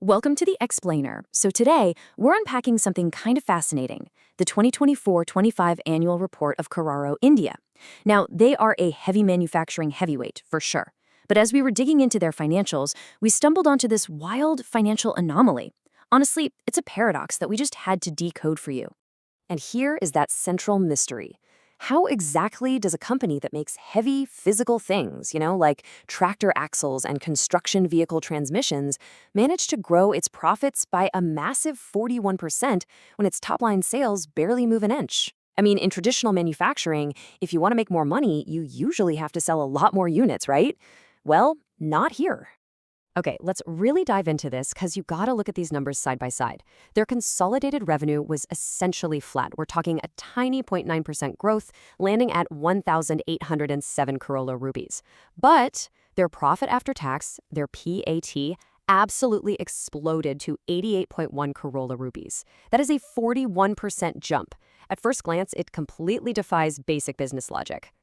Welcome to the Explainer. So today, we're unpacking something kind of fascinating, the 2024-25 annual report of Carraro India. Now, they are a heavy manufacturing heavyweight, for sure. But as we were digging into their financials, we stumbled onto this wild financial anomaly. Honestly, it's a paradox that we just had to decode for you. And here is that central mystery. How exactly does a company that makes heavy physical things, like tractor axles and construction vehicle transmissions, manage to grow its profits by a massive 41% when its top-line sales barely move an inch? I mean, in traditional manufacturing, if you want to make more money, you usually have to sell a lot more units, right? Well, not here. Okay, let's really dive into this because you gotta look at these numbers side by side. Their consolidated revenue was essentially flat. We're talking a tiny 0.9% growth, landing at 1,807 Carraro rupees. But their profit after tax, their PAT, absolutely exploded to 88.1 Carraro rupees. That is a 41% jump. At first glance, it completely defies basic business logic.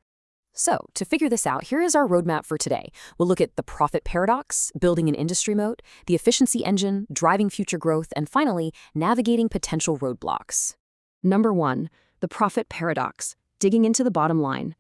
So, to figure this out, here is our roadmap for today. We'll look at the profit paradox, building an industry moat, the efficiency engine, driving future growth, and finally, navigating potential roadblocks. Number 1, the profit paradox, digging into the bottom line.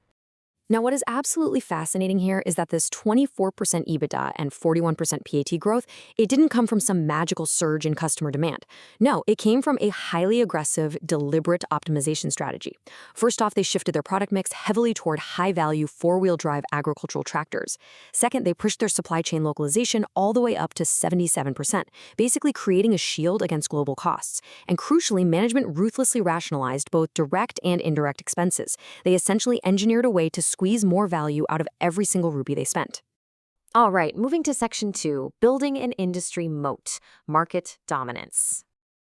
Now, what is absolutely fascinating here is that this 24% EBITDA and 41% PAT growth, it didn't come from some magical surge in customer demand. No, it came from a highly aggressive, deliberate optimization strategy. First off, they shifted their product mix heavily toward high-value four-wheel drive agricultural tractors. Second, they pushed their supply chain localization all the way up to 77%, basically creating a shield against global costs. And crucially, management ruthlessly rationalized both direct and indirect expenses. They essentially engineered a way to squeeze more value out of every single rupee they spent. All right, moving to section 2, building an industry moat, market dominance.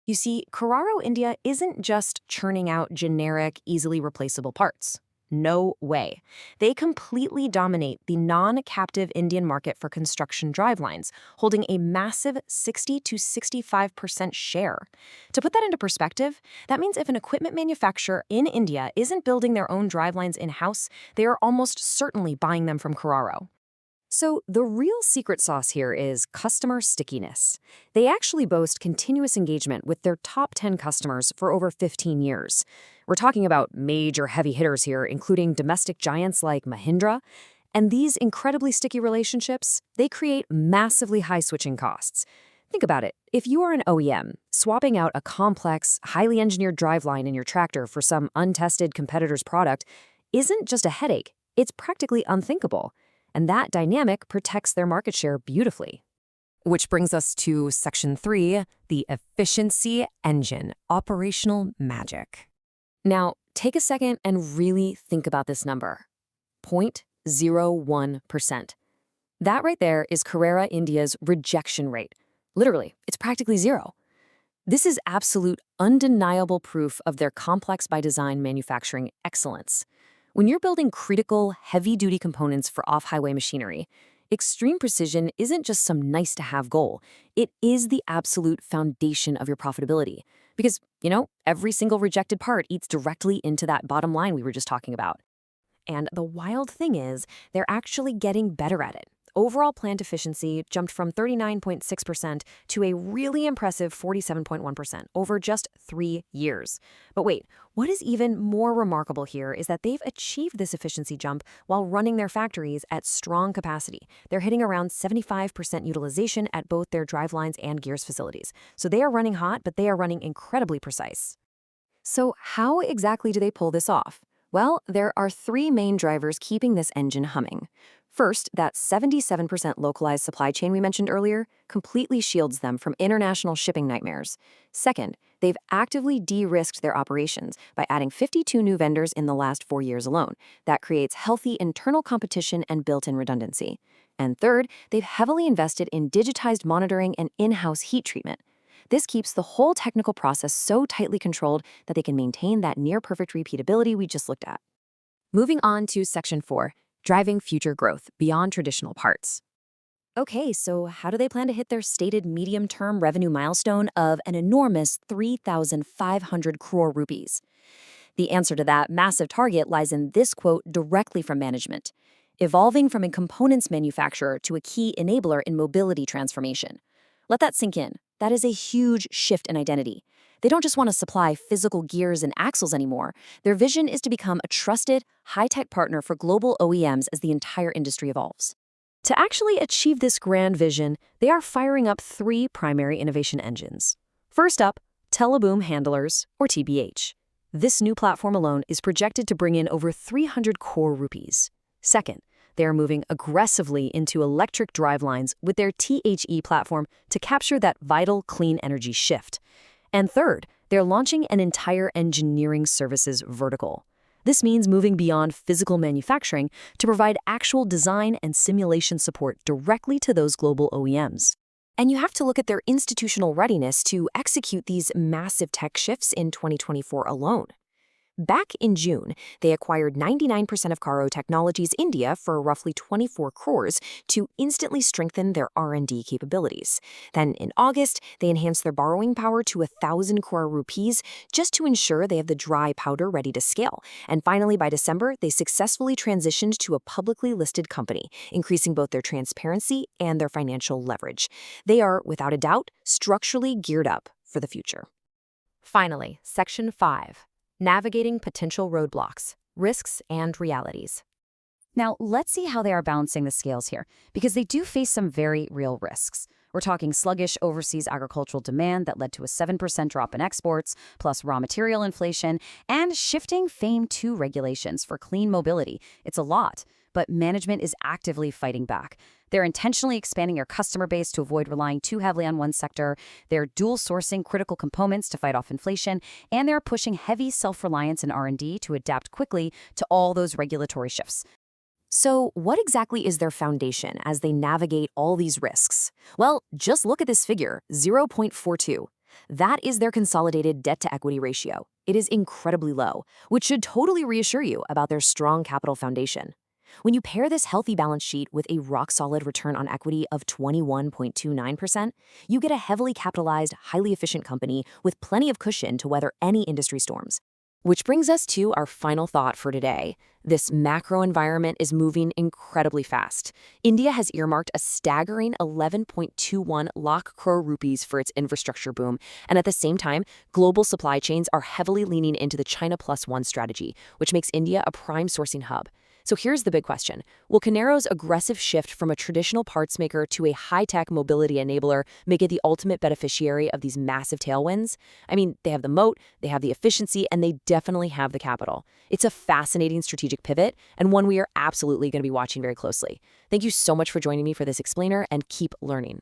You see, Carraro India isn't just churning out generic, easily replaceable parts. No way. They completely dominate the non-captive Indian market for construction drivelines, holding a massive 60 to 65% share. To put that into perspective, that means if an equipment manufacturer in India isn't building their own drivelines in-house, they are almost certainly buying them from Carraro. So the real secret sauce here is customer stickiness. They actually boast continuous engagement with their top 10 customers for over 15 years. We're talking about major heavy hitters here, including domestic giants like Mahindra. And these incredibly sticky relationships, they create massively high switching costs. Think about it. If you are an OEM, swapping out a complex, highly engineered driveline in your tractor for some untested competitor's product isn't just a headache, it's practically unthinkable. And that dynamic protects their market share beautifully. Which brings us to section 3, the efficiency engine, operational magic. Now, take a second and really think about this number. 0.01%. That right there is Carraro India's rejection rate. Literally, it's practically zero. This is absolute, undeniable proof of their complex by design manufacturing excellence. When you're building critical, heavy-duty components for off-highway machinery, extreme precision isn't just some nice-to-have goal. It is the absolute foundation of your profitability. Because, every single rejected part eats directly into that bottom line we were just talking about. And the wild thing is, they're actually getting better at it. Overall plant efficiency jumped from 39.6% to a really impressive 47.1% over just 3 years. But wait, what is even more remarkable here is that they've achieved this efficiency jump while running their factories at strong capacity. They're hitting around 75% utilization at both their drivelines and gears facilities. So they are running hot, but they are running incredibly precise. So how exactly do they pull this off? Well, there are 3 main drivers keeping this engine humming. First, that 77% localized supply chain we mentioned earlier completely shields them from international shipping nightmares. Second, they've actively de-risked their operations by adding 52 new vendors in the last 4 years alone. That creates healthy internal competition and built-in redundancy. And third, they've heavily invested in digitized monitoring and in-house heat treatment. This keeps the whole technical process so tightly controlled that they can maintain that near-perfect repeatability we just looked at. Moving on to section 4. Driving future growth beyond traditional parts. Okay, so how do they plan to hit their stated medium-term revenue milestone of an enormous 3,500 crore rupees? The answer to that massive target lies in this quote directly from management: evolving from a components manufacturer to a key enabler in mobility transformation. Let that sink in. that is a huge shift in identity. They don't just want to supply physical gears and axles anymore. Their vision is to become a trusted, high-tech partner for global OEMs as the entire industry evolves. To actually achieve this grand vision, they are firing up 3 primary innovation engines. First up, Teleboom Handlers, or TBH. This new platform alone is projected to bring in over 300 crore rupees. Second, they are moving aggressively into electric drivelines with their THE platform to capture that vital clean energy shift. And third, they're launching an entire engineering services vertical. This means moving beyond physical manufacturing to provide actual design and simulation support directly to those global OEMs. And you have to look at their institutional readiness to execute these massive tech shifts in 2024 alone. Back in June, they acquired 99% of Carraro Technologies India for roughly 24 crores to instantly strengthen their R&D capabilities. Then in August, they enhanced their borrowing power to 1,000 crore rupees just to ensure they have the dry powder ready to scale. And finally, by December, they successfully transitioned to a publicly listed company, increasing both their transparency and their financial leverage. They are, without a doubt, structurally geared up for the future. Finally, Section 5. Navigating potential roadblocks, risks, and realities. Now, let's see how they are balancing the scales here, because they do face some very real risks. We're talking sluggish overseas agricultural demand that led to a 7% drop in exports, plus raw material inflation, and shifting FAME II regulations for clean mobility. It's a lot, but management is actively fighting back. They're intentionally expanding their customer base to avoid relying too heavily on one sector. They're dual sourcing critical components to fight off inflation, and they're pushing heavy self-reliance in R&D to adapt quickly to all those regulatory shifts. So what exactly is their foundation as they navigate all these risks? Well, just look at this figure, 0.42. That is their consolidated debt-to-equity ratio. It is incredibly low, which should totally reassure you about their strong capital foundation. When you pair this healthy balance sheet with a rock-solid return on equity of 21.29%, you get a heavily capitalized, highly efficient company with plenty of cushion to weather any industry storms. Which brings us to our final thought for today. This macro environment is moving incredibly fast. India has earmarked a staggering 11.21 lakh crore rupees for its infrastructure boom, and at the same time, global supply chains are heavily leaning into the China Plus One strategy, which makes India a prime sourcing hub. So here's the big question. Will Carraro's aggressive shift from a traditional parts maker to a high-tech mobility enabler make it the ultimate beneficiary of these massive tailwinds? I mean, they have the moat, they have the efficiency, and they definitely have the capital. It's a fascinating strategic pivot, and one we are absolutely going to be watching very closely. Thank you so much for joining me for this explainer, and keep learning.